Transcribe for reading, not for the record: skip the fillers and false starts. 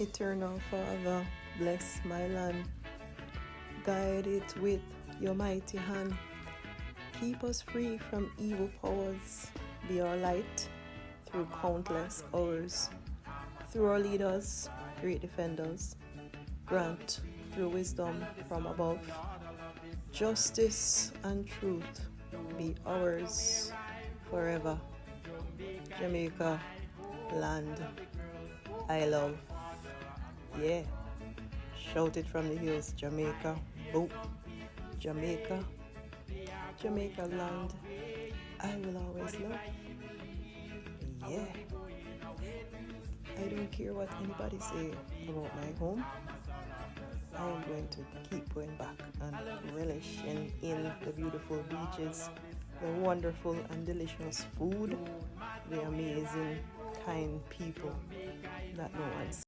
Eternal Father, bless my land, guide it with your mighty hand. Keep us free from evil powers, be our light through countless hours. Through our leaders, great defenders, grant through wisdom from above. Justice and truth be ours forever. Jamaica, land I love. Yeah. Shout it from the hills, Jamaica. Boom. Jamaica. Jamaica land I will always love. Yeah. I don't care what anybody say about my home. I am going to keep going back and relishing in the beautiful beaches, the wonderful and delicious food, the amazing, kind people that no one